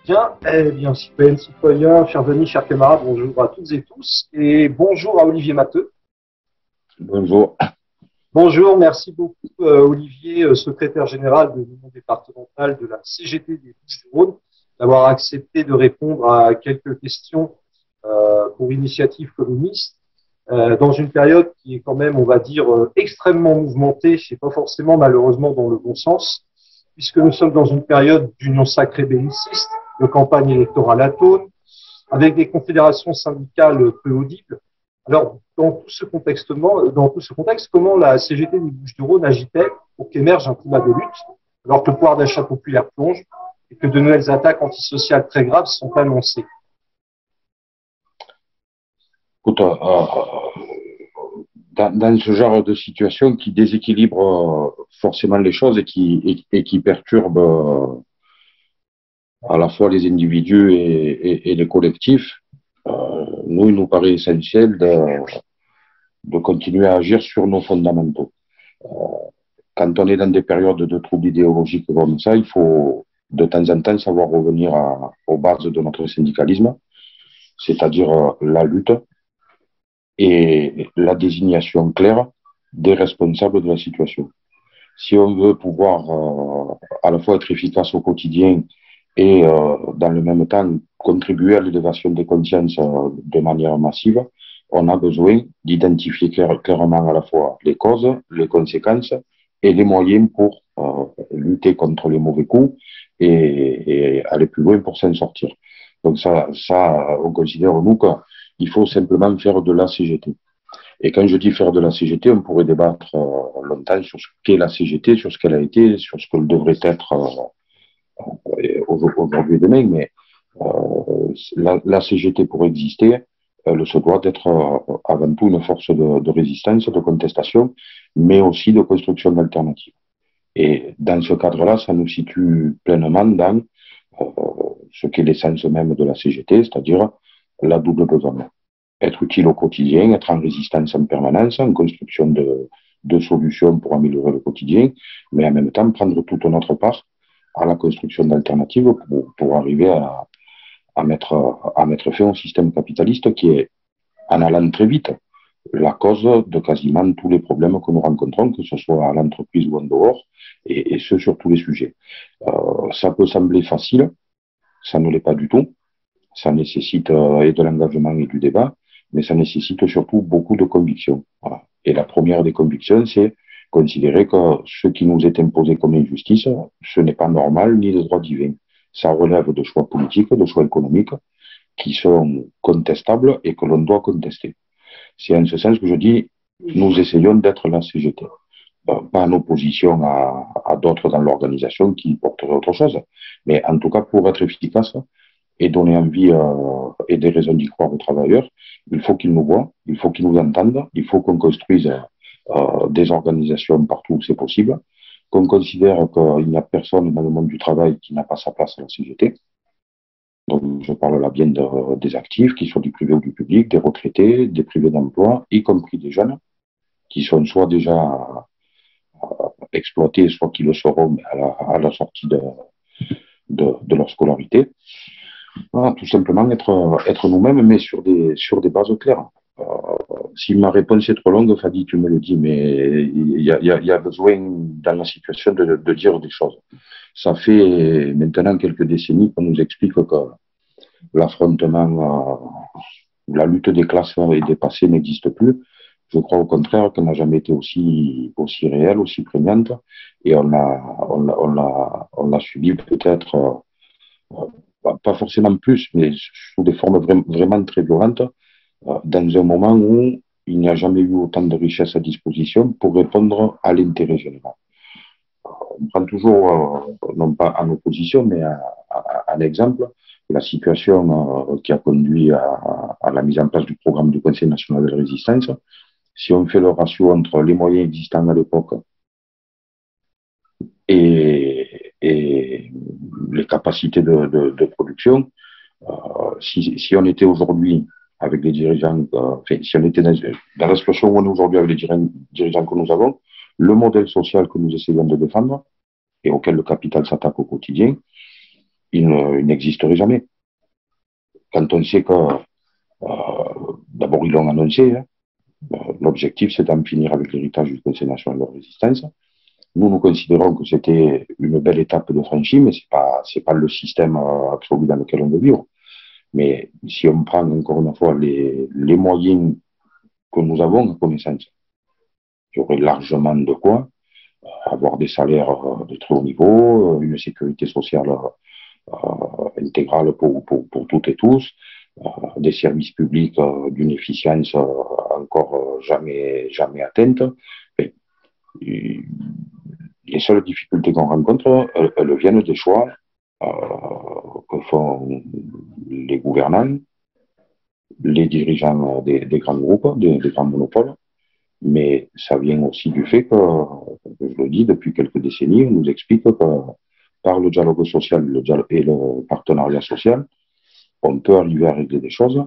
Bien, eh bien, citoyennes, citoyens, chers amis, chers camarades, bonjour à toutes et tous, et bonjour à Olivier Matteux. Bonjour. Bonjour, merci beaucoup Olivier, secrétaire général de l'Union départementale de la CGT des Bouches-du-Rhône, d'avoir accepté de répondre à quelques questions pour Initiative communiste, dans une période qui est quand même, on va dire, extrêmement mouvementée, et pas forcément malheureusement dans le bon sens, puisque nous sommes dans une période d'union sacrée belliciste, de campagne électorale atone, avec des confédérations syndicales peu audibles. Alors, dans tout ce contexte, comment la CGT des Bouches-du-Rhône agitait pour qu'émerge un climat de lutte, alors que le pouvoir d'achat populaire plonge et que de nouvelles attaques antisociales très graves sont annoncées? Écoute, dans ce genre de situation qui déséquilibre forcément les choses et qui perturbe à la fois les individus et les collectifs, nous, il nous paraît essentiel de continuer à agir sur nos fondamentaux. Quand on est dans des périodes de troubles idéologiques comme ça, il faut de temps en temps savoir revenir aux bases de notre syndicalisme, c'est-à-dire la lutte et la désignation claire des responsables de la situation. Si on veut pouvoir à la fois être efficace au quotidien et dans le même temps contribuer à l'élévation des consciences de manière massive, on a besoin d'identifier clairement à la fois les causes, les conséquences et les moyens pour lutter contre les mauvais coups et aller plus loin pour s'en sortir. Donc on considère, nous, qu'il faut simplement faire de la CGT. Et quand je dis faire de la CGT, on pourrait débattre longtemps sur ce qu'est la CGT, sur ce qu'elle a été, sur ce qu'elle devrait être aujourd'hui et demain, mais la CGT, pour exister, elle se doit d'être avant tout une force de résistance, de contestation, mais aussi de construction d'alternatives. Et dans ce cadre-là, ça nous situe pleinement dans euh, ce qu'est l'essence même de la CGT, c'est-à-dire la double besogne. Être utile au quotidien, être en résistance en permanence, en construction de solutions pour améliorer le quotidien, mais en même temps prendre toute notre part à la construction d'alternatives pour arriver à mettre fin au système capitaliste qui est, en allant très vite, la cause de quasiment tous les problèmes que nous rencontrons, que ce soit à l'entreprise ou en dehors, et ce sur tous les sujets. Ça peut sembler facile, ça ne l'est pas du tout. Ça nécessite et de l'engagement et du débat, mais ça nécessite surtout beaucoup de convictions. Voilà. Et la première des convictions, c'est considérer que ce qui nous est imposé comme injustice, ce n'est pas normal ni de droit divin. Ça relève de choix politiques, de choix économiques, qui sont contestables et que l'on doit contester. C'est en ce sens que je dis, nous essayons d'être la CGT. Pas en opposition à d'autres dans l'organisation qui porteraient autre chose, mais en tout cas pour être efficace et donner envie et des raisons d'y croire aux travailleurs, il faut qu'ils nous voient, il faut qu'ils nous entendent, il faut qu'on construise des organisations partout où c'est possible, qu'on considère qu'il n'y a personne dans le monde du travail qui n'a pas sa place à la CGT. Donc, je parle là bien des actifs, qui soient du privé ou du public, des retraités, des privés d'emploi, y compris des jeunes, qui sont soit déjà exploités, soit qui le seront à la sortie de leur scolarité. Voilà, tout simplement être nous-mêmes, mais sur des bases claires. Euh, si ma réponse est trop longue, Fadi, tu me le dis, mais il y a besoin dans la situation de dire des choses. Ça fait maintenant quelques décennies qu'on nous explique que l'affrontement, la lutte des classes et des passés n'existe plus. Je crois au contraire qu'elle n'a jamais été aussi réelle, aussi prégnante, et on l'a subi peut-être pas forcément plus, mais sous des formes vraiment très violentes, dans un moment où il n'y a jamais eu autant de richesses à disposition pour répondre à l'intérêt général. On prend toujours, non pas en opposition, mais en exemple, la situation qui a conduit à la mise en place du programme du Conseil national de la résistance. Si on fait le ratio entre les moyens existants à l'époque et les capacités de production, si on était aujourd'hui avec les dirigeants, si on était dans la situation où on est aujourd'hui avec les dirigeants que nous avons, le modèle social que nous essayons de défendre et auquel le capital s'attaque au quotidien, il n'existerait jamais. Quand on sait que, d'abord, ils l'ont annoncé, hein, l'objectif, c'est d'en finir avec l'héritage du Conseil national de résistance. Nous considérons que c'était une belle étape de franchie, mais c'est pas le système absolu dans lequel on veut vivre. Mais si on prend encore une fois les moyens que nous avons à connaissance, il y aurait largement de quoi avoir des salaires de très haut niveau, une sécurité sociale intégrale pour toutes et tous, des services publics d'une efficience encore jamais atteinte. Et les seules difficultés qu'on rencontre, elles viennent des choix que font les gouvernants, les dirigeants des grands groupes, des grands monopoles, mais ça vient aussi du fait que, je le dis depuis quelques décennies, on nous explique que par le dialogue social et le partenariat social, on peut arriver à régler des choses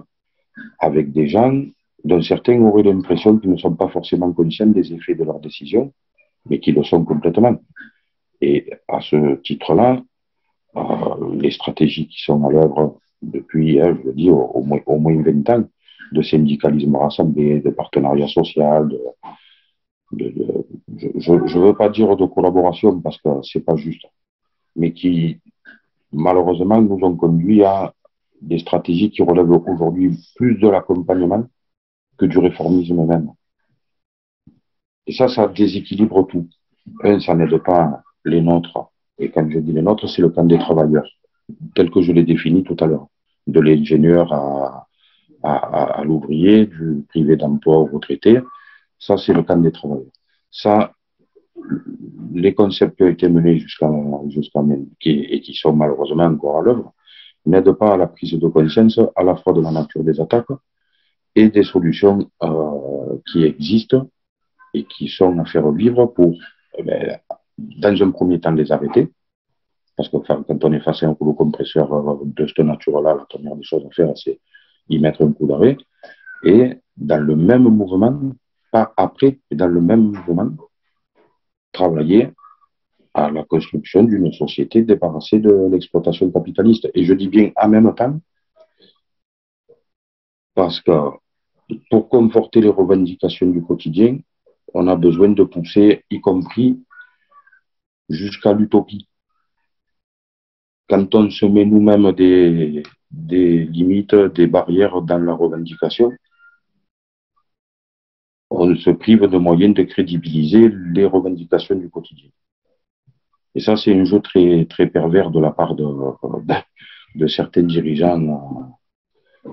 avec des gens dont certains auraient l'impression qu'ils ne sont pas forcément conscients des effets de leurs décisions, mais qui le sont complètement. Et à ce titre-là, les stratégies qui sont à l'œuvre depuis, je le dis, au moins 20 ans, de syndicalisme rassemblé, de partenariat social, je ne veux pas dire de collaboration parce que c'est pas juste, mais qui malheureusement nous ont conduit à des stratégies qui relèvent aujourd'hui plus de l'accompagnement que du réformisme même. Et ça déséquilibre tout. Ça n'aide pas les nôtres. Et quand je dis les nôtres, c'est le camp des travailleurs, tel que je l'ai défini tout à l'heure. De l'ingénieur à l'ouvrier, du privé d'emploi au retraité. Ça, c'est le camp des travailleurs. Ça, les concepts qui ont été menés jusqu'à même, et qui sont malheureusement encore à l'œuvre, n'aident pas à la prise de conscience à la fois de la nature des attaques et des solutions qui existent et qui sont à faire vivre pour, dans un premier temps, les arrêter. Parce que quand on est face à un rouleau compresseur de cette nature-là, la première des choses à faire, c'est y mettre un coup d'arrêt. Et dans le même mouvement, pas après, mais dans le même mouvement, travailler à la construction d'une société débarrassée de l'exploitation capitaliste. Et je dis bien en même temps, parce que pour conforter les revendications du quotidien, on a besoin de pousser, y compris jusqu'à l'utopie. Quand on se met nous-mêmes des limites, des barrières dans la revendication, on se prive de moyens de crédibiliser les revendications du quotidien. Et ça, c'est un jeu très, très pervers de la part de certains dirigeants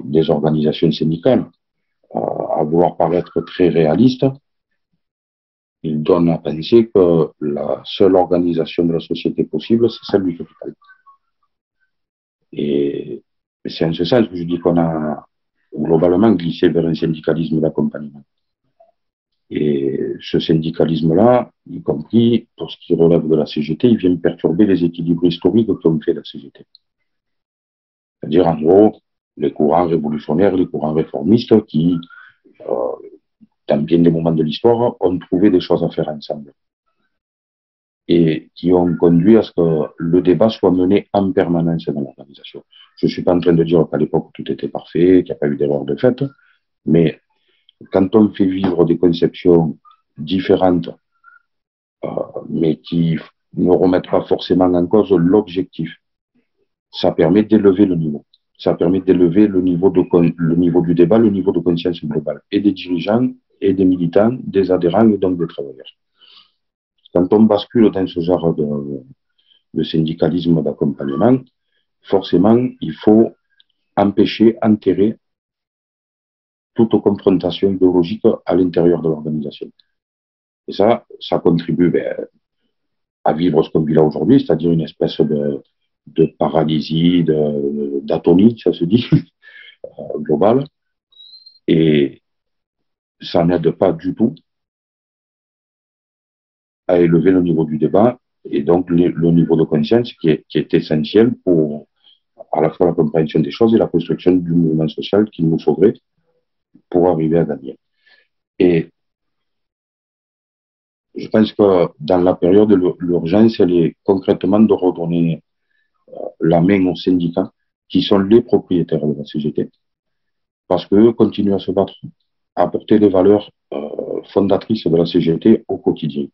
des organisations syndicales. À vouloir paraître très réaliste, ils donnent à penser que la seule organisation de la société possible, c'est celle du capital. Et c'est en ce sens que je dis qu'on a globalement glissé vers un syndicalisme d'accompagnement. Et ce syndicalisme-là, y compris pour ce qui relève de la CGT, il vient perturber les équilibres historiques qu'ont fait la CGT. C'est-à-dire, en gros, les courants révolutionnaires, les courants réformistes qui, dans bien des moments de l'histoire, ont trouvé des choses à faire ensemble. Et qui ont conduit à ce que le débat soit mené en permanence dans l'organisation. Je ne suis pas en train de dire qu'à l'époque tout était parfait, qu'il n'y a pas eu d'erreur de fait, mais quand on fait vivre des conceptions différentes, mais qui ne remettent pas forcément en cause l'objectif, ça permet d'élever le niveau. Ça permet d'élever le niveau du débat, le niveau de conscience globale, et des dirigeants, et des militants, des adhérents, et donc des travailleurs. Quand on bascule dans ce genre de syndicalisme d'accompagnement, forcément, il faut empêcher, enterrer toute confrontation idéologique à l'intérieur de l'organisation. Et ça contribue à vivre ce qu'on vit là aujourd'hui, c'est-à-dire une espèce de paralysie, d'atonie, ça se dit, globale. Et ça n'aide pas du tout à élever le niveau du débat et donc le niveau de conscience qui est essentiel pour à la fois la compréhension des choses et la construction du mouvement social qu'il nous faudrait pour arriver à gagner. Et je pense que dans la période, l'urgence, elle est concrètement de redonner la main aux syndicats qui sont les propriétaires de la CGT, parce qu'eux continuent à se battre, à apporter les valeurs fondatrices de la CGT au quotidien.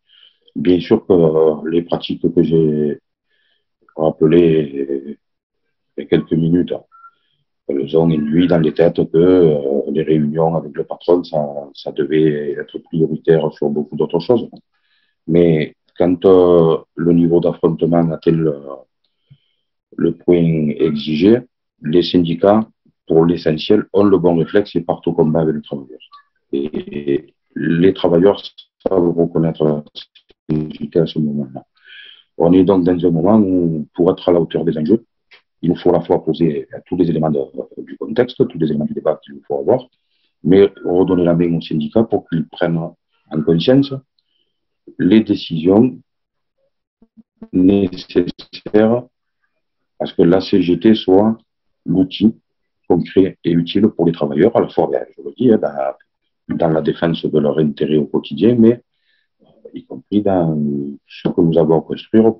Bien sûr que les pratiques que j'ai rappelées il y a quelques minutes, elles ont induit dans les têtes que les réunions avec le patron, ça devait être prioritaire sur beaucoup d'autres choses. Mais quand le niveau d'affrontement atteint le point exigé, les syndicats, pour l'essentiel, ont le bon réflexe et partent au combat avec les travailleurs. Et les travailleurs savent reconnaître la CGT à ce moment-là. On est donc dans un moment où, pour être à la hauteur des enjeux, il nous faut à la fois poser tous les éléments du contexte, tous les éléments du débat qu'il nous faut avoir, mais redonner la main aux syndicats pour qu'ils prennent en conscience les décisions nécessaires à ce que la CGT soit l'outil concret et utile pour les travailleurs, à la fois, je le dis, dans la défense de leur intérêt au quotidien, mais y compris dans ce que nous avons à construire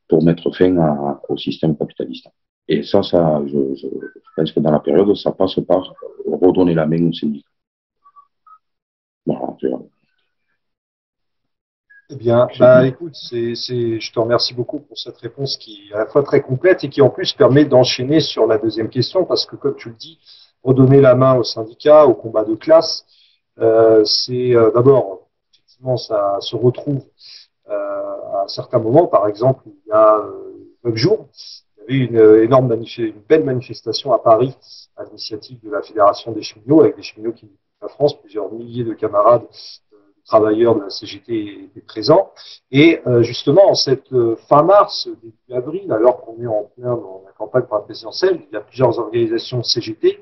pour mettre fin au système capitaliste. Et ça je pense que dans la période, ça passe par redonner la main aux syndicats. Voilà, Eh bien, bah, écoute, je te remercie beaucoup pour cette réponse qui est à la fois très complète et qui en plus permet d'enchaîner sur la deuxième question parce que, comme tu le dis, redonner la main aux syndicats, au combat de classe, c'est d'abord, effectivement, ça se retrouve à certains moments. Par exemple, il y a 9 jours, il y avait une belle manifestation à Paris à l'initiative de la Fédération des cheminots, avec des cheminots qui quittent la France, plusieurs milliers de camarades travailleurs de la CGT étaient présents. Et justement, en cette fin mars, début avril, alors qu'on est en plein dans la campagne pour la présidentielle, il y a plusieurs organisations CGT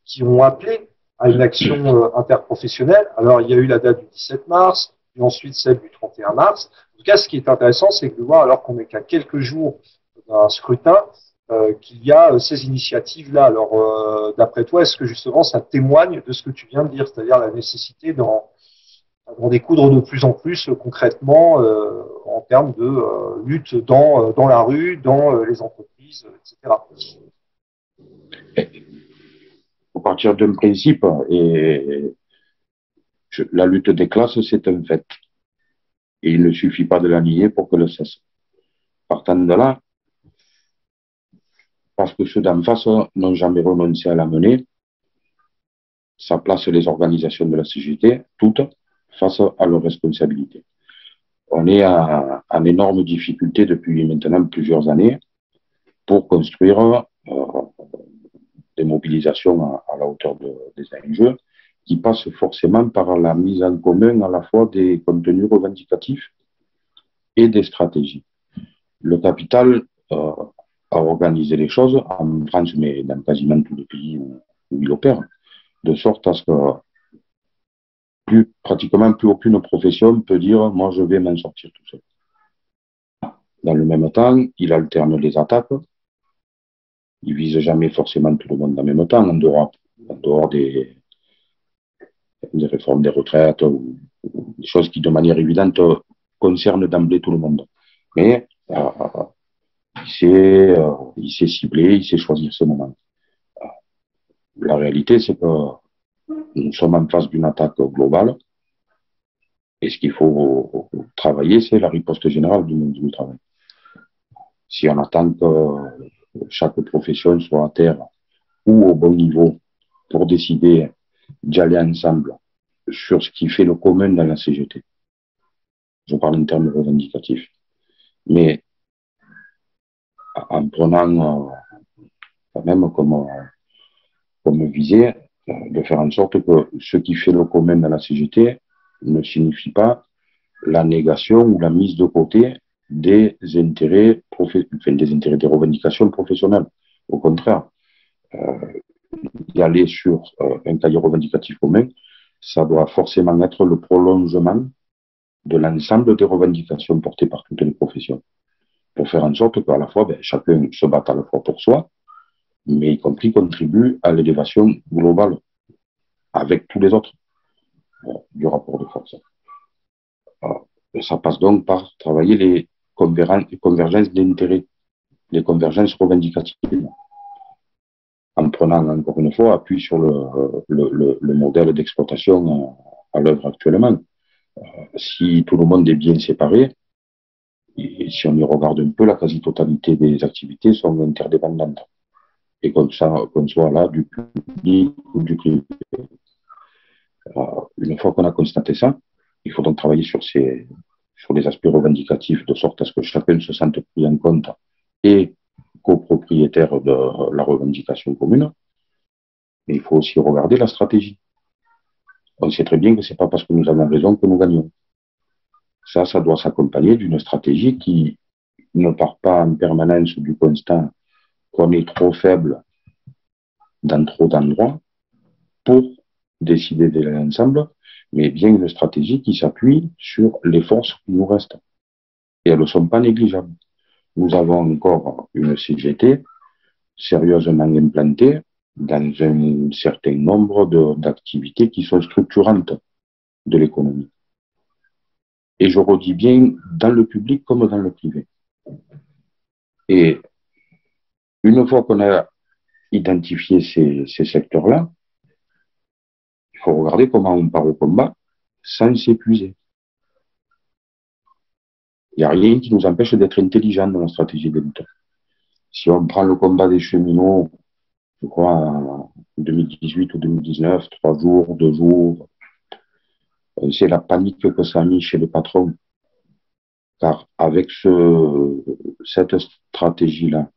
qui ont appelé à une action interprofessionnelle. Alors, il y a eu la date du 17 mars, puis ensuite celle du 31 mars. En tout cas, ce qui est intéressant, c'est de voir, alors qu'on n'est qu'à quelques jours d'un scrutin, qu'il y a ces initiatives-là. Alors, d'après toi, est-ce que justement ça témoigne de ce que tu viens de dire, c'est-à-dire la nécessité d'en découdre de plus en plus concrètement en termes de lutte dans la rue, dans les entreprises, etc. Il faut partir d'un principe, et la lutte des classes, c'est un fait. Et il ne suffit pas de la nier pour que le cesse. Partant de là, parce que ceux d'en face n'ont jamais renoncé à la mener, ça place les organisations de la CGT, toutes, face à leurs responsabilités. On est en énorme difficulté depuis maintenant plusieurs années pour construire des mobilisations à la hauteur des enjeux qui passent forcément par la mise en commun à la fois des contenus revendicatifs et des stratégies. Le capital a organisé les choses en France, mais dans quasiment tous les pays où il opère, de sorte à ce que pratiquement plus aucune profession peut dire moi je vais m'en sortir tout seul. Dans le même temps, il alterne les attaques. Il vise jamais forcément tout le monde en même temps, en dehors des réformes des retraites ou des choses qui, de manière évidente, concernent d'emblée tout le monde. Mais il sait cibler, il sait choisir ce moment. La réalité, c'est que nous sommes en face d'une attaque globale. Et ce qu'il faut travailler, c'est la riposte générale du monde du travail. Si on attend que chaque profession soit à terre ou au bon niveau pour décider d'aller ensemble sur ce qui fait le commun dans la CGT. Je parle en termes revendicatifs. Mais en prenant quand même comme visée de faire en sorte que ce qui fait le commun dans la CGT ne signifie pas la négation ou la mise de côté des intérêts, des revendications professionnelles. Au contraire, y aller sur un cahier revendicatif commun, ça doit forcément être le prolongement de l'ensemble des revendications portées par toutes les professions, pour faire en sorte qu'à la fois, chacun se batte à la fois pour soi, mais y compris contribue à l'élévation globale avec tous les autres du rapport de force. Ça passe donc par travailler les convergences d'intérêts les convergences revendicatives, en prenant encore une fois appui sur le modèle d'exploitation à l'œuvre actuellement. Si tout le monde est bien séparé, et si on y regarde un peu, la quasi-totalité des activités sont interdépendantes. Et comme ça, qu'on soit là du public ou du privé. Une fois qu'on a constaté ça, il faut donc travailler sur les aspects revendicatifs de sorte à ce que chacun se sente pris en compte et copropriétaire de la revendication commune. Mais il faut aussi regarder la stratégie. On sait très bien que ce n'est pas parce que nous avons raison que nous gagnons. Ça doit s'accompagner d'une stratégie qui ne part pas en permanence du constat qu'on est trop faible dans trop d'endroits pour décider de l'ensemble, mais bien une stratégie qui s'appuie sur les forces qui nous restent. Et elles ne sont pas négligeables. Nous avons encore une CGT sérieusement implantée dans un certain nombre d'activités qui sont structurantes de l'économie. Et je redis bien dans le public comme dans le privé. Et une fois qu'on a identifié ces secteurs-là, il faut regarder comment on part au combat sans s'épuiser. Il n'y a rien qui nous empêche d'être intelligent dans la stratégie de lutte. Si on prend le combat des cheminots, je crois, en 2018 ou 2019, 3 jours, 2 jours, c'est la panique que ça a mis chez les patrons. Car avec cette stratégie-là,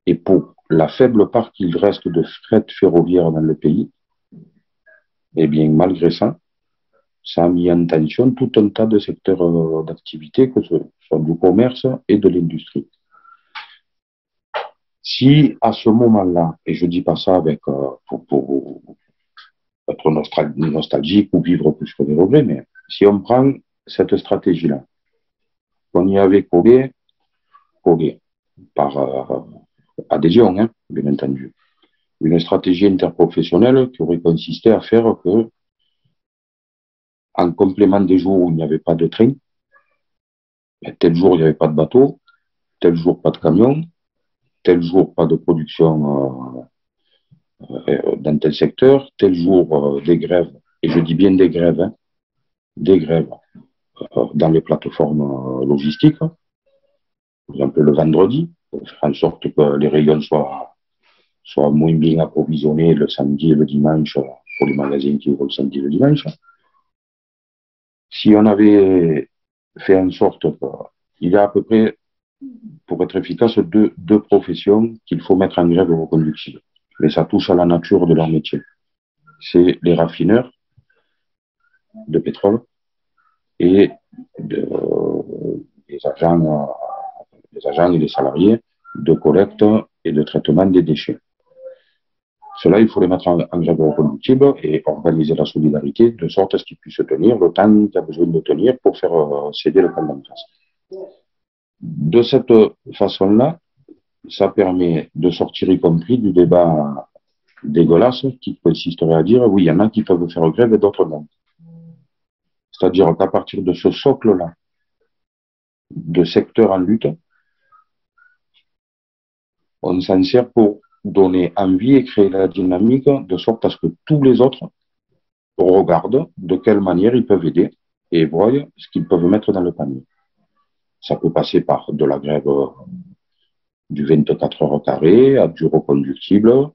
et pour la faible part qu'il reste de fret ferroviaire dans le pays, eh bien, malgré ça, ça a mis en tension tout un tas de secteurs d'activité, que ce soit du commerce et de l'industrie. Si à ce moment-là, et je ne dis pas ça avec pour être nostalgique ou vivre plus que des regrets, mais si on prend cette stratégie-là, qu'on y avait codé par adhésion, hein, bien entendu, une stratégie interprofessionnelle qui aurait consisté à faire que, en complément des jours où il n'y avait pas de train, tel jour il n'y avait pas de bateau, tel jour pas de camion, tel jour pas de production dans tel secteur, tel jour des grèves, et je dis bien des grèves, hein, des grèves dans les plateformes logistiques, par exemple le vendredi, pour faire en sorte que les rayons soient moins bien approvisionnés le samedi et le dimanche pour les magasins qui ouvrent le samedi et le dimanche. Si on avait fait en sorte qu'il y a à peu près, pour être efficace, deux professions qu'il faut mettre en grève reconductible. Mais ça touche à la nature de leur métier. C'est les raffineurs de pétrole et les agents et les salariés de collecte et de traitement des déchets. Cela, il faut les mettre en grève reconductible et organiser la solidarité de sorte à ce qu'ils puissent tenir le temps qu'il y a besoin de tenir pour faire céder le plan d'en face. De cette façon-là, ça permet de sortir y compris du débat dégueulasse qui consisterait à dire oui, il y en a qui peuvent faire grève et d'autres non. C'est-à-dire qu'à partir de ce socle-là, de secteur en lutte, on s'en sert pour donner envie et créer la dynamique de sorte à ce que tous les autres regardent de quelle manière ils peuvent aider et voient ce qu'ils peuvent mettre dans le panier. Ça peut passer par de la grève du 24 heures carré, à du reconductible,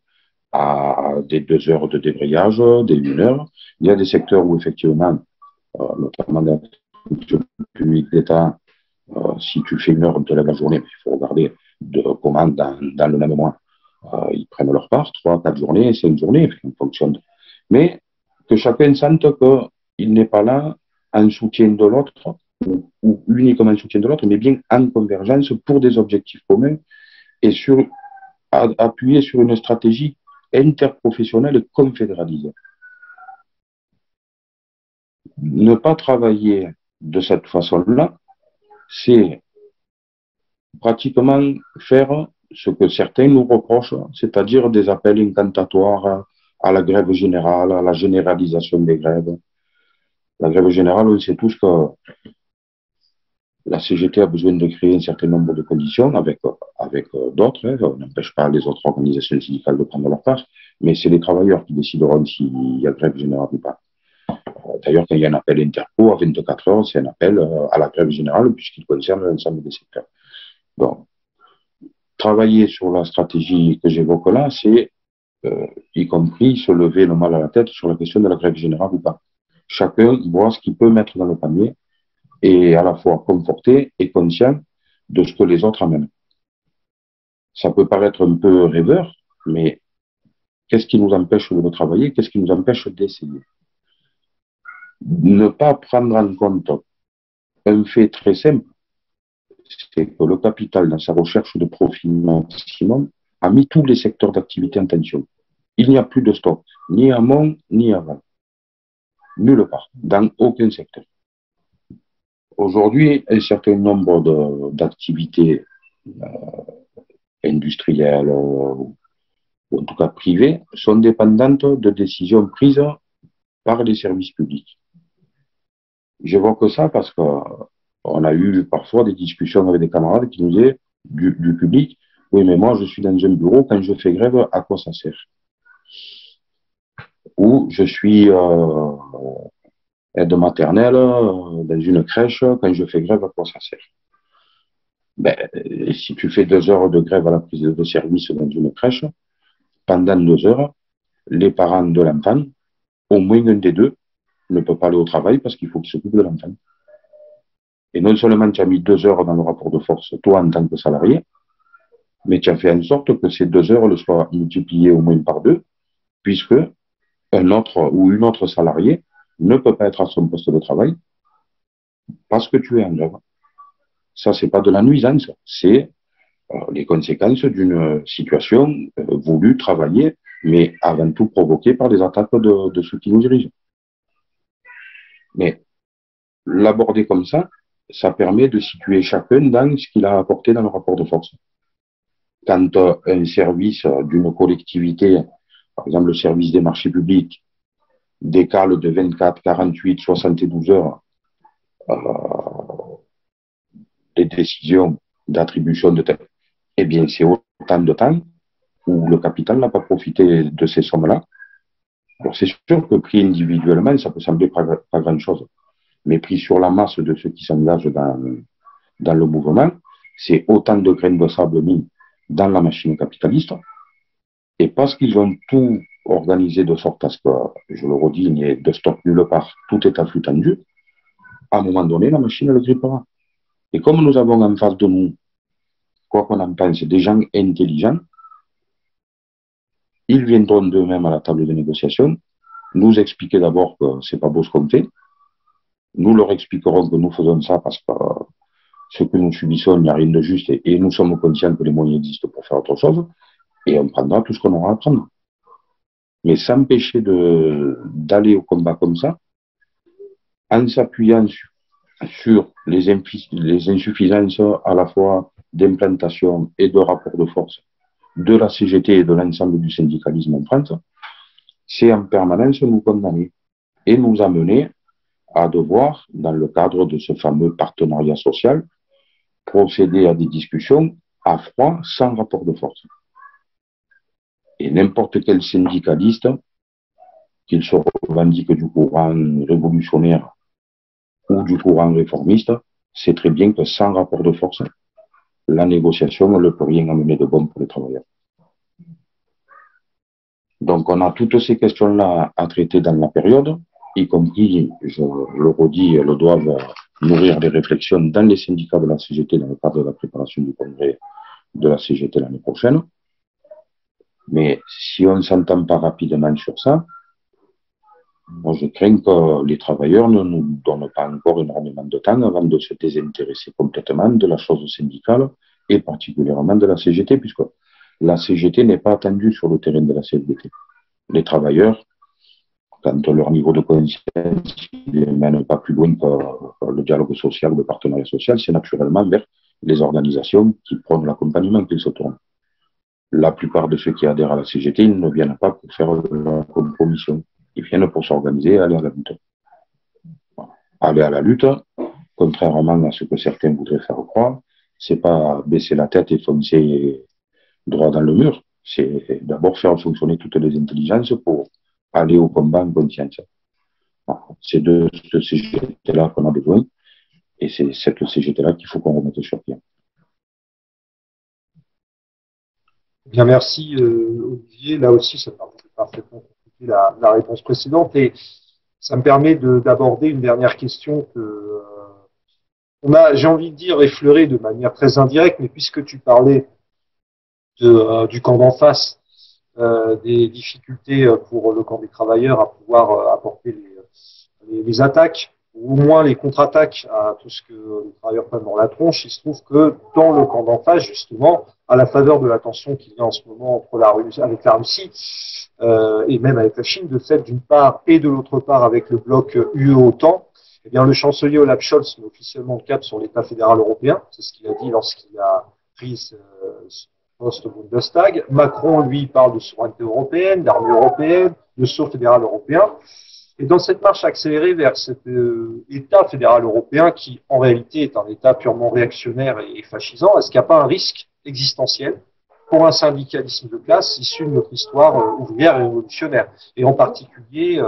à des 2 heures de débrayage, des 1 heure. Il y a des secteurs où effectivement, notamment dans la fonction publique d'État, si tu fais 1 heure de la journée, il faut regarder comment dans le même mois, ils prennent leur part, 3, 4 journées, 5 journées, en fonction de... Mais que chacun sente qu'il n'est pas là en soutien de l'autre, ou uniquement en soutien de l'autre, mais bien en convergence pour des objectifs communs et appuyer sur une stratégie interprofessionnelle et confédéralisée. Ne pas travailler de cette façon-là, c'est pratiquement faire ce que certains nous reprochent, c'est-à-dire des appels incantatoires à la grève générale, à la généralisation des grèves. La grève générale, on sait tous que La CGT a besoin de créer un certain nombre de conditions avec d'autres. Hein. On n'empêche pas les autres organisations syndicales de prendre leur part, mais c'est les travailleurs qui décideront s'il y a grève générale ou pas. D'ailleurs, quand il y a un appel interco à 24 heures, c'est un appel à la grève générale puisqu'il concerne l'ensemble des secteurs. Donc, travailler sur la stratégie que j'évoque là, c'est y compris se lever le mal à la tête sur la question de la grève générale ou pas. Chacun voit ce qu'il peut mettre dans le panier et à la fois conforté et conscient de ce que les autres amènent. Ça peut paraître un peu rêveur, mais qu'est-ce qui nous empêche de travailler? Qu'est-ce qui nous empêche d'essayer? Ne pas prendre en compte un fait très simple, c'est que le capital, dans sa recherche de profit maximum, a mis tous les secteurs d'activité en tension. Il n'y a plus de stock, ni amont, ni aval. Nulle part, dans aucun secteur. Aujourd'hui, un certain nombre d'activités industrielles ou en tout cas privées sont dépendantes de décisions prises par les services publics. J'évoque ça parce qu'on a eu parfois des discussions avec des camarades qui nous disaient du public, oui, mais moi je suis dans un bureau, quand je fais grève, à quoi ça sert? Ou je suis aide maternelle dans une crèche, quand je fais grève, à quoi ça sert? Ben, si tu fais 2 heures de grève à la prise de service dans une crèche, pendant 2 heures, les parents de l'enfant, au moins un des deux, ne peut pas aller au travail parce qu'il faut qu'il s'occupe de l'enfant. Et non seulement tu as mis 2 heures dans le rapport de force, toi en tant que salarié, mais tu as fait en sorte que ces 2 heures le soient multipliées au moins par deux, puisque un autre ou une autre salariée ne peut pas être à son poste de travail parce que tu es en œuvre. Ça, c'est pas de la nuisance, c'est les conséquences d'une situation voulue, travaillée, mais avant tout provoquée par des attaques de ceux qui nous dirigent. Mais l'aborder comme ça permet de situer chacun dans ce qu'il a apporté dans le rapport de force. Quand un service d'une collectivité, par exemple le service des marchés publics, décale de 24, 48, 72 heures les décisions d'attribution de tel, eh bien c'est autant de temps où le capital n'a pas profité de ces sommes-là. Alors c'est sûr que pris individuellement, ça peut sembler pas grand-chose, mais pris sur la masse de ceux qui s'engagent dans le mouvement, c'est autant de graines de sable mis dans la machine capitaliste. Et parce qu'ils ont tout organisé de sorte à ce que, je le redis, il n'y ait de stock nulle part, tout est à flux tendu, à un moment donné, la machine le grippera. Et comme nous avons en face de nous, quoi qu'on en pense, des gens intelligents, ils viendront d'eux-mêmes à la table de négociation, nous expliquer d'abord que c'est pas beau ce qu'on fait, nous leur expliquerons que nous faisons ça parce que ce que nous subissons, il n'y a rien de juste et nous sommes conscients que les moyens existent pour faire autre chose, et on prendra tout ce qu'on aura à prendre. Mais s'empêcher d'aller au combat comme ça, en s'appuyant sur les insuffisances à la fois d'implantation et de rapport de force de la CGT et de l'ensemble du syndicalisme en France, c'est en permanence nous condamner et nous amener à devoir, dans le cadre de ce fameux partenariat social, procéder à des discussions à froid, sans rapport de force. Et n'importe quel syndicaliste, qu'il se revendique du courant révolutionnaire ou du courant réformiste, sait très bien que sans rapport de force, la négociation ne peut rien amener de bon pour les travailleurs. Donc on a toutes ces questions-là à traiter dans la période, y compris, je le redis, elles doivent nourrir des réflexions dans les syndicats de la CGT dans le cadre de la préparation du congrès de la CGT l'année prochaine. Mais si on ne s'entend pas rapidement sur ça, moi je crains que les travailleurs ne nous donnent pas encore énormément de temps avant de se désintéresser complètement de la chose syndicale et particulièrement de la CGT, puisque la CGT n'est pas attendue sur le terrain de la CFDT. Les travailleurs, quand leur niveau de conscience ne mène pas plus loin que le dialogue social ou le partenariat social, c'est naturellement vers les organisations qui prônent l'accompagnement qu'ils se tournent. La plupart de ceux qui adhèrent à la CGT, ils ne viennent pas pour faire la compromission. Ils viennent pour s'organiser et aller à la lutte. Aller à la lutte, contrairement à ce que certains voudraient faire croire, c'est pas baisser la tête et foncer droit dans le mur. C'est d'abord faire fonctionner toutes les intelligences pour aller au combat en conscience. C'est de ce CGT-là qu'on a besoin et c'est cette CGT-là qu'il faut qu'on remette sur pied. Bien, merci Olivier. Là aussi, ça permet de parfaitement compléter la réponse précédente et ça me permet d'aborder une dernière question que on a, j'ai envie de dire, effleurée de manière très indirecte, mais puisque tu parlais du camp d'en face, des difficultés pour le camp des travailleurs à pouvoir apporter les attaques, ou au moins les contre-attaques à tout ce que les travailleurs prennent dans la tronche, il se trouve que dans le camp d'en face, justement, à la faveur de la tension qu'il y a en ce moment entre la Russie, avec la Russie et même avec la Chine, de fait d'une part et de l'autre part avec le bloc UE-OTAN, eh bien, le chancelier Olaf Scholz met officiellement le cap sur l'État fédéral européen. C'est ce qu'il a dit lorsqu'il a pris son poste au Bundestag. Macron, lui, parle de souveraineté européenne, d'armée européenne, de saut fédéral européen. Et dans cette marche accélérée vers cet État fédéral européen qui, en réalité, est un État purement réactionnaire et fascisant, est-ce qu'il n'y a pas un risque existentiel pour un syndicalisme de classe issu de notre histoire ouvrière et révolutionnaire, et en particulier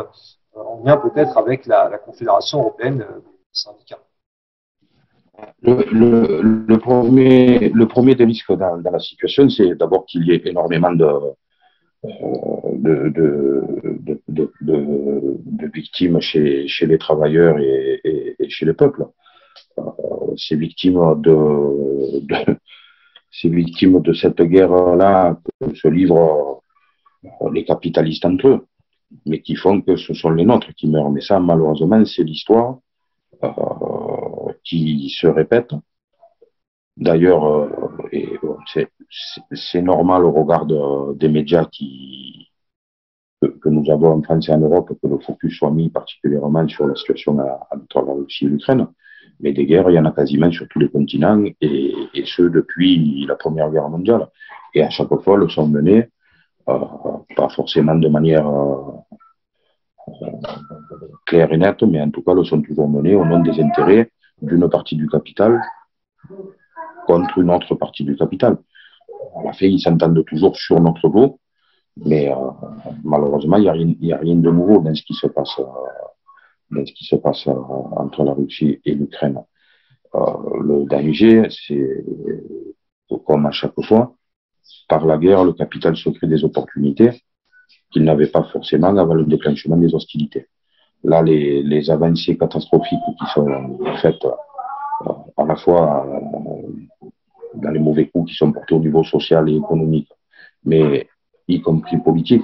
en lien peut-être avec la Confédération européenne des syndicats? Le premier des risques dans la situation, c'est d'abord qu'il y ait énormément de victimes chez les travailleurs et chez le peuple. Ces victimes de cette guerre-là se livrent les capitalistes entre eux, mais qui font que ce sont les nôtres qui meurent. Mais ça, malheureusement, c'est l'histoire qui se répète. D'ailleurs, c'est normal au regard des médias que nous avons en France et en Europe, que le focus soit mis particulièrement sur la situation entre la Russie et l'Ukraine. Mais des guerres, il y en a quasiment sur tous les continents, et ce depuis la Première Guerre mondiale. Et à chaque fois, elles sont menées, pas forcément de manière claire et nette, mais en tout cas, elles sont toujours menées au nom des intérêts d'une partie du capital contre une autre partie du capital. À la fin, ils s'entendent toujours sur notre dos, mais malheureusement, il n'y a rien de nouveau dans ce qui se passe, entre la Russie et l'Ukraine. Le danger, c'est, comme à chaque fois, par la guerre, le capital se crée des opportunités qu'il n'avait pas forcément avant le déclenchement des hostilités. Là, les avancées catastrophiques qui sont faites à la fois dans les mauvais coups qui sont portés au niveau social et économique, mais y compris politique.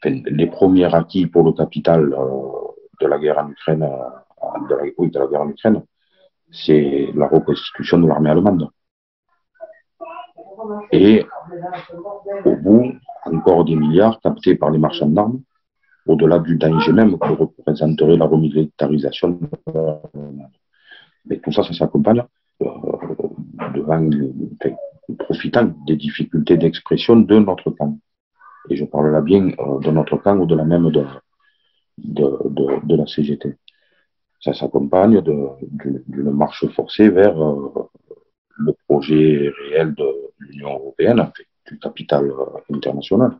Les premiers acquis pour le capital de la guerre en Ukraine, de la guerre en Ukraine, c'est la reconstitution de l'armée allemande. Et au bout, encore des milliards captés par les marchands d'armes, au-delà du danger même que représenterait la remilitarisation. Mais tout ça, ça s'accompagne profitant des difficultés d'expression de notre camp. Et je parle là bien de notre camp ou de la même de la CGT. Ça s'accompagne d'une marche forcée vers le projet réel de l'Union européenne, du capital international.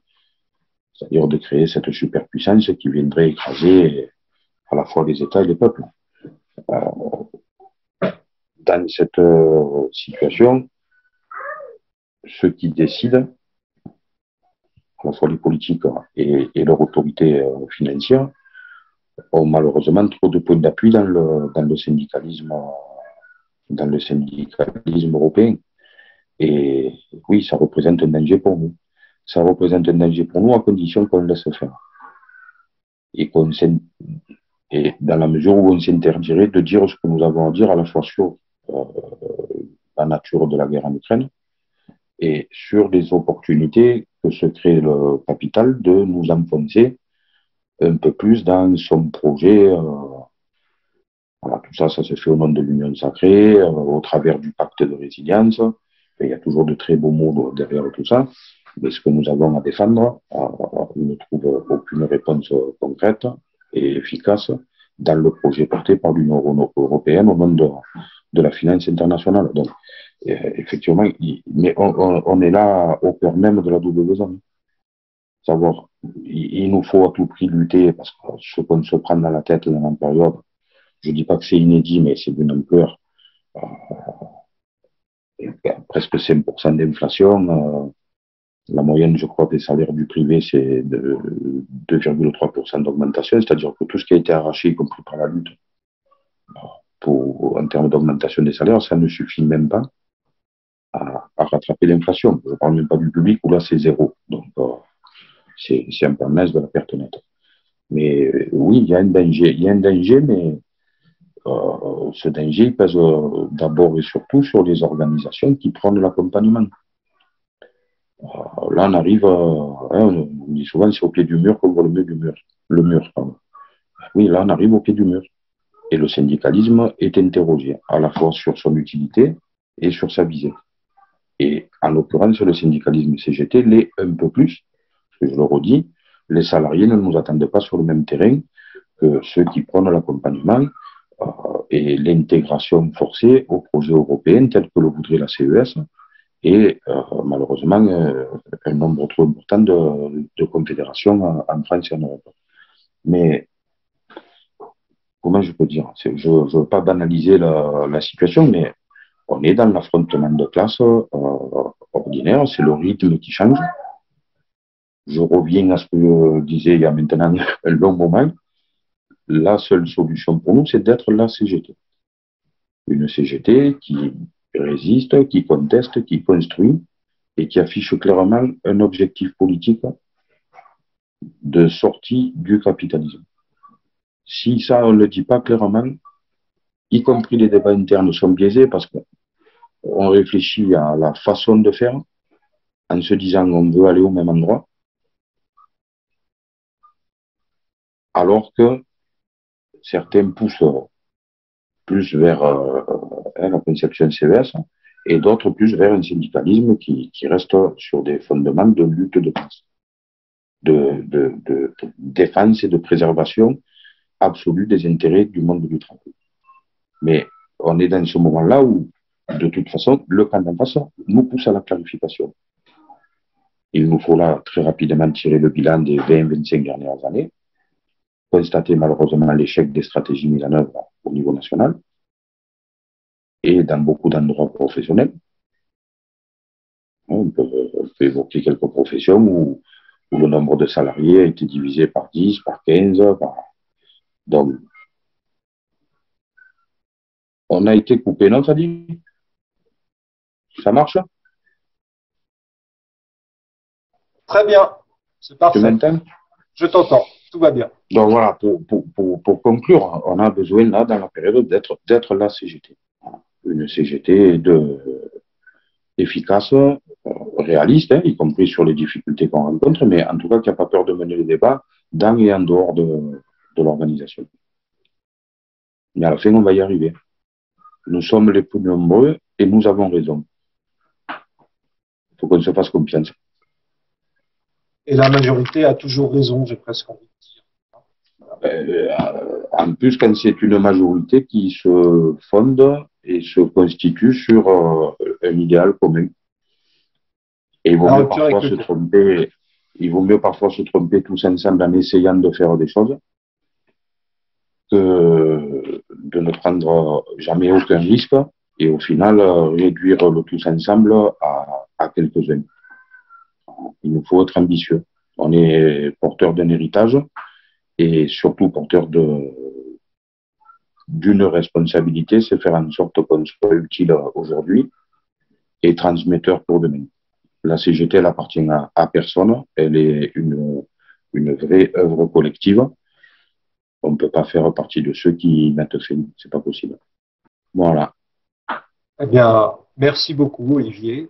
C'est-à-dire de créer cette superpuissance qui viendrait écraser à la fois les États et les peuples. Dans cette situation, ceux qui décident, à la fois les politiques et leur autorité financière, ont malheureusement trop de points d'appui dans le syndicalisme européen. Et oui, ça représente un danger pour nous. Ça représente un danger pour nous à condition qu'on le laisse faire. Et dans la mesure où on s'interdirait de dire ce que nous avons à dire à la fois sur la nature de la guerre en Ukraine et sur les opportunités que se crée le capital de nous enfoncer un peu plus dans son projet. Voilà, tout ça, ça se fait au nom de l'Union sacrée, au travers du pacte de résilience. Et il y a toujours de très beaux mots derrière tout ça. Mais ce que nous avons à défendre, on ne trouve aucune réponse concrète et efficace dans le projet porté par l'Union européenne au nom de la finance internationale. Donc, effectivement, mais on est là au cœur même de la double besogne. Savoir, il nous faut à tout prix lutter, parce que ce qu'on se prend dans la tête dans la période, je dis pas que c'est inédit, mais c'est d'une ampleur, presque 5% d'inflation. La moyenne, je crois, des salaires du privé, c'est de 2,3% d'augmentation, c'est-à-dire que tout ce qui a été arraché, y compris par la lutte, en termes d'augmentation des salaires, ça ne suffit même pas à rattraper l'inflation. Je ne parle même pas du public, où là, c'est zéro. Donc, c'est un peu mince de la perte nette. Mais oui, il y a un danger, mais ce danger, il pèse d'abord et surtout sur les organisations qui prennent l'accompagnement. Là, on arrive, on dit souvent, c'est au pied du mur qu'on voit le mur du mur. Le mur, pardon. Oui, là, on arrive au pied du mur. Et le syndicalisme est interrogé, à la fois sur son utilité et sur sa visée. Et en l'occurrence, le syndicalisme CGT l'est un peu plus, parce que je le redis, les salariés ne nous attendent pas sur le même terrain que ceux qui prennent l'accompagnement et l'intégration forcée au projet européen tel que le voudrait la CES et malheureusement un nombre trop important de confédérations en France et en Europe. Mais comment je peux dire, je ne veux pas banaliser la situation, mais on est dans l'affrontement de classe ordinaire, c'est le rythme qui change. Je reviens à ce que je disais il y a maintenant un long moment. La seule solution pour nous, c'est d'être la CGT. Une CGT qui résiste, qui conteste, qui construit et qui affiche clairement un objectif politique de sortie du capitalisme. Si ça, on ne le dit pas clairement, y compris les débats internes sont biaisés parce qu'on réfléchit à la façon de faire en se disant on veut aller au même endroit, alors que certains poussent plus vers la conception CES et d'autres plus vers un syndicalisme qui reste sur des fondements de lutte de classe, de défense et de préservation absolue des intérêts du monde du travail. Mais on est dans ce moment-là où, de toute façon, le camp d'en face nous pousse à la clarification. Il nous faut là très rapidement tirer le bilan des 20-25 dernières années, constater malheureusement l'échec des stratégies mises en œuvre au niveau national et dans beaucoup d'endroits professionnels. On peut évoquer quelques professions où le nombre de salariés a été divisé par 10, par 15, donc on a été coupé, non, ça dit? Ça marche? Très bien, c'est Tu parfait. m'entends? Je t'entends, tout va bien. Donc voilà, pour conclure, on a besoin là, dans la période, d'être la CGT. Une CGT efficace, réaliste, hein, y compris sur les difficultés qu'on rencontre, mais en tout cas qui n'a pas peur de mener le débat dans et en dehors de l'organisation. Mais à la fin, on va y arriver. Nous sommes les plus nombreux et nous avons raison. Il faut qu'on se fasse confiance. Et la majorité a toujours raison, j'ai presque envie de dire. En plus, quand c'est une majorité qui se fonde et se constitue sur un idéal commun. Et il vaut mieux parfois se tromper. Il vaut mieux parfois se tromper tous ensemble en essayant de faire des choses que de ne prendre jamais aucun risque et au final réduire le tous ensemble à quelques-uns. Il nous faut être ambitieux. On est porteur d'un héritage et surtout porteur d'une responsabilité, c'est faire en sorte qu'on soit utile aujourd'hui et transmetteur pour demain. La CGT, elle appartient à personne, elle est une vraie œuvre collective. On ne peut pas faire partie de ceux qui mettent fin, c'est pas possible. Voilà. Eh bien, merci beaucoup, Olivier.